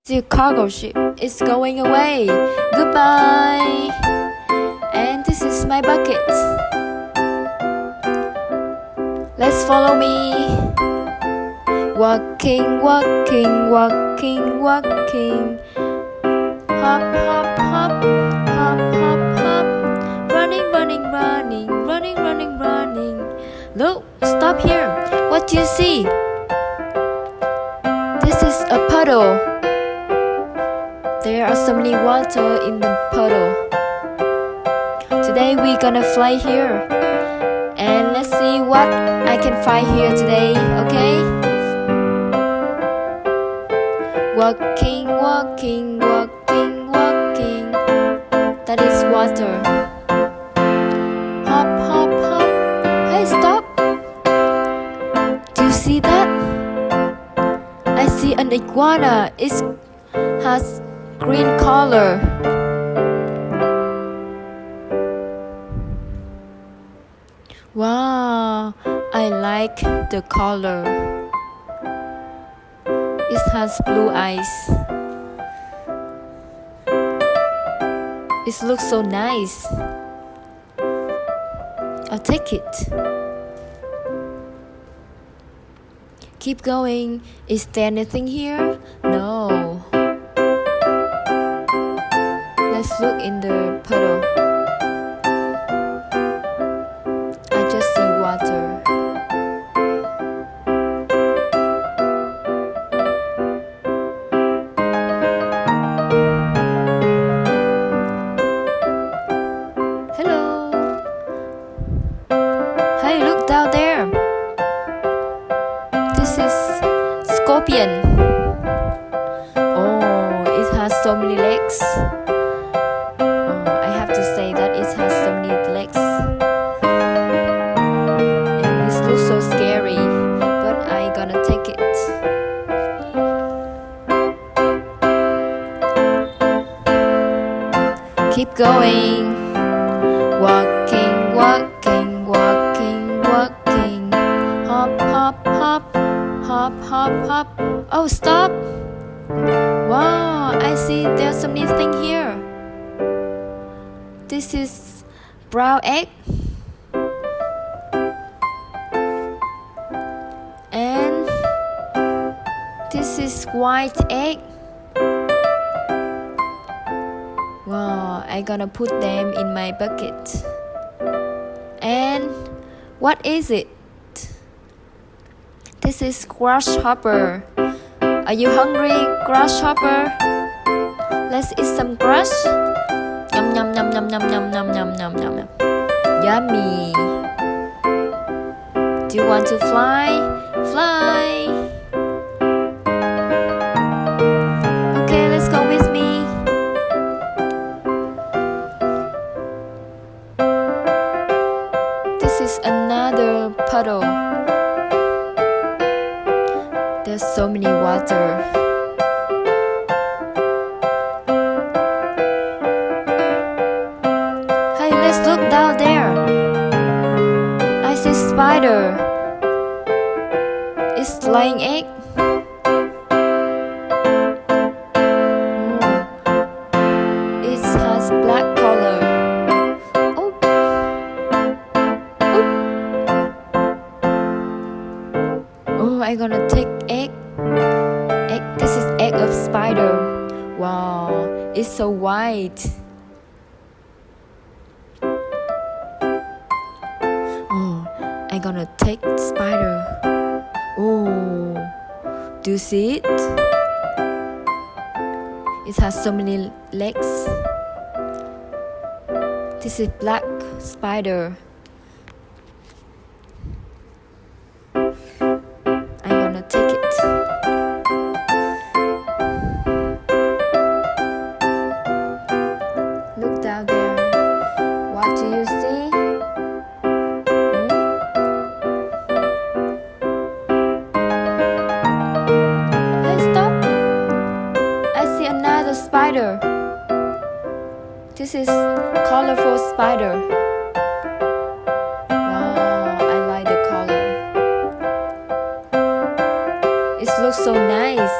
The cargo ship is going away. Goodbye. And this is my bucket. Let's follow me. Walking, walking, walking, walking. Hop, hop, hop, hop, hop, hop. Running, running, running, running, running, running. Look, stop here. What do you see? This is a puddle. There are so many water in the puddle. Today we're gonna fly here. And let's see what I can find here today, okay? Walking, walking, walking, walking. That is water. Hop, hop, hop. Hey, stop! Do you see that? I see an iguana. It has green color. Wow, I like the color. It has blue eyes. It looks so nice. I'll take it. Keep going. Is there anything here? No. Let's look in the puddle. I just see water. Hello. Hey, look down there. This is scorpion. Oh, it has so many legs. I have to say that it has so many legs. And it looks so scary, but I'm gonna take it. Keep going. Walking, walking, walking, walking. Hop, hop, hop, hop, hop, hop. Oh, stop! Wow, I see there's so many things here. This is brown egg. And this is white egg. Wow, I'm gonna put them in my bucket. And what is it? This is grasshopper. Are you hungry, grasshopper? Let's eat some grass. Yum yum yum yum yum yum yum yum yum yum. Yummy. Do you want to fly? Fly. Okay, let's go with me. This is another puddle. There's so many water. Hey, let's look down there. I see spider. It's laying egg. It has black color. Oh. Oh, I'm gonna take egg. This is egg of spider. Wow, it's so white. Oh, I'm gonna take spider. Oh, do you see it? It has so many legs. This is black spider. I'm gonna take it. Look down there. What do you see? Hey, stop! I see another spider. This is colorful spider. Wow, I like the color. It looks so nice.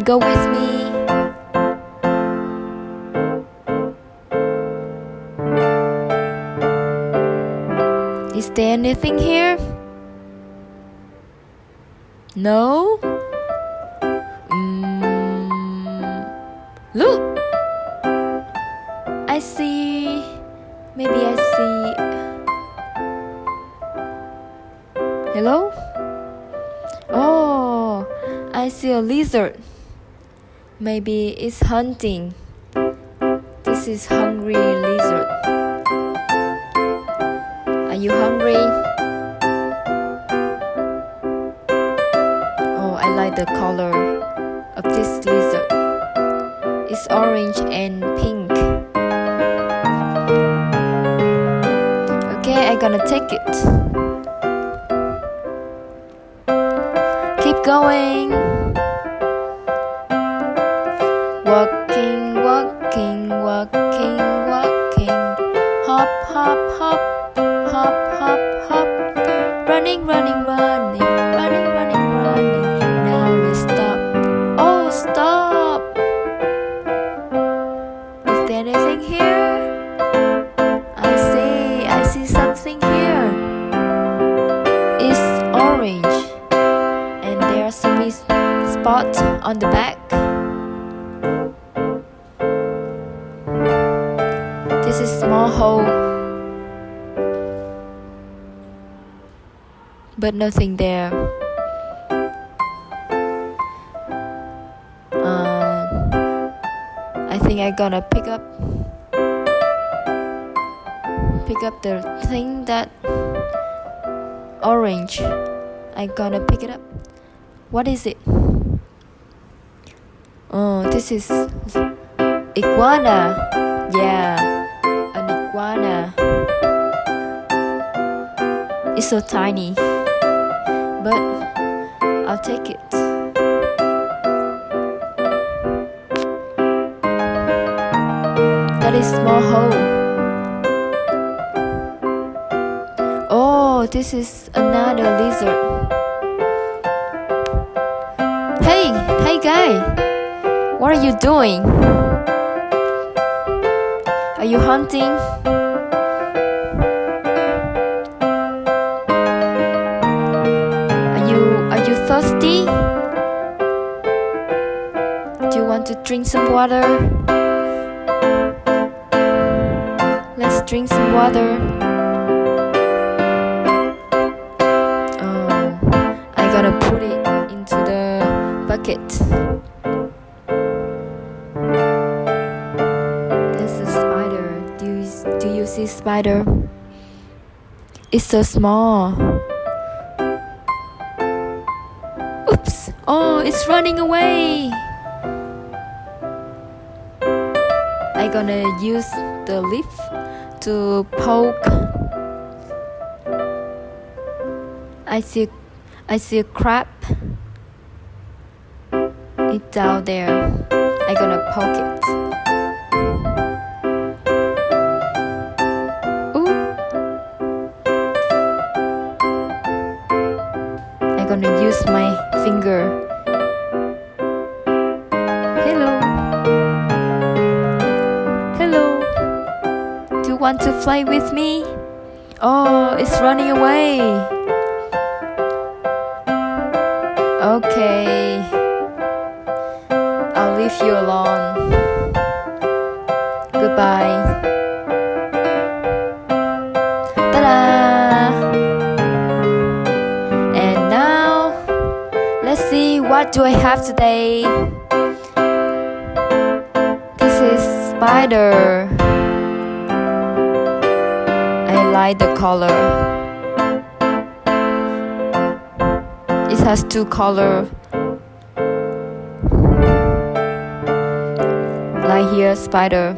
go with me. Is there anything here? No? Look! I see. Maybe I see. Hello? Oh, I see a lizard. Maybe it's hunting. This is hungry lizard. Are you hungry? Oh, I like the color of this lizard. It's orange and pink. Okay, I'm gonna take it. Keep going. Walking, walking, walking, walking. Hop, hop, hop, hop, hop, hop. Running, running, running, running, running, running. Now let's stop. Oh, stop! Is there anything here? I see something here. It's orange, and there are some spots on the back. This is small hole, but nothing there. I think I'm gonna pick up the thing that orange. I'm gonna pick it up. What is it? Oh, this is iguana. Yeah, an iguana. It's so tiny, but I'll take it. That is small hole. Oh, this is another lizard. Hey guy, what are you doing? Are you hunting? Are you thirsty? Do you want to drink some water? Let's drink some water. Oh, I gotta put it into the bucket. There's a spider. Do you see spider? It's so small. Oops! Oh, it's running away. I'm gonna use the leaf to poke. I see a crab. It's down there. I'm gonna poke it. Ooh. I'm gonna use my finger. Hello. Do you want to play with me? Oh, it's running away. Okay, I'll leave you alone. Goodbye. Ta-da! And now, let's see, what do I have today? This is spider. I like the color. It has two colors. Like here, spider.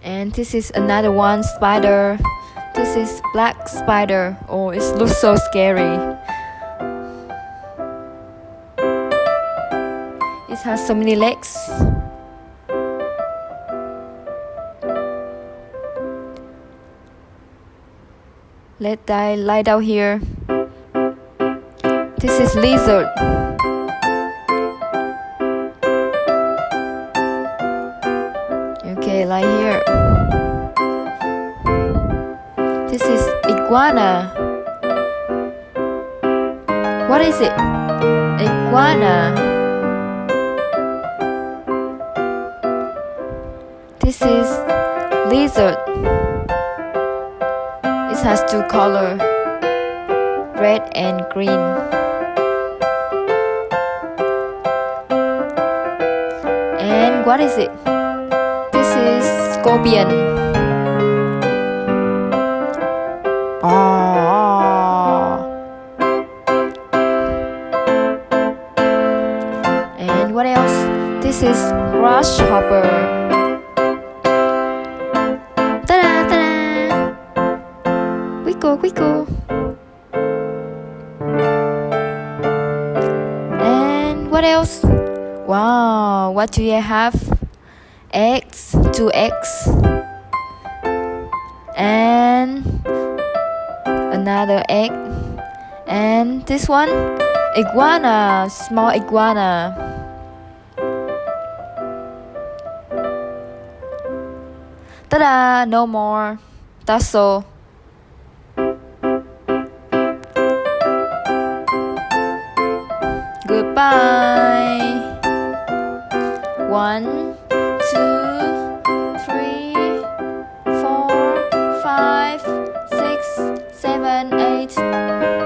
And this is another one, spider. This is black spider. Oh, it looks so scary. It has so many legs. Let I lie down here. This is lizard. Okay, like here. This is iguana. What is it? Iguana. This is lizard. It has two colors, red and green. And what is it? This is scorpion. And what else? This is grasshopper. Ta-da, ta-da! Wiggle, wiggle. And what else? Wow, what do you have? Eggs, 2 eggs. And another egg. And this one, iguana, small iguana. Ta-da! No more. That's all. Goodbye. 1, 2, 3, 4, 5, 6, 7, 8.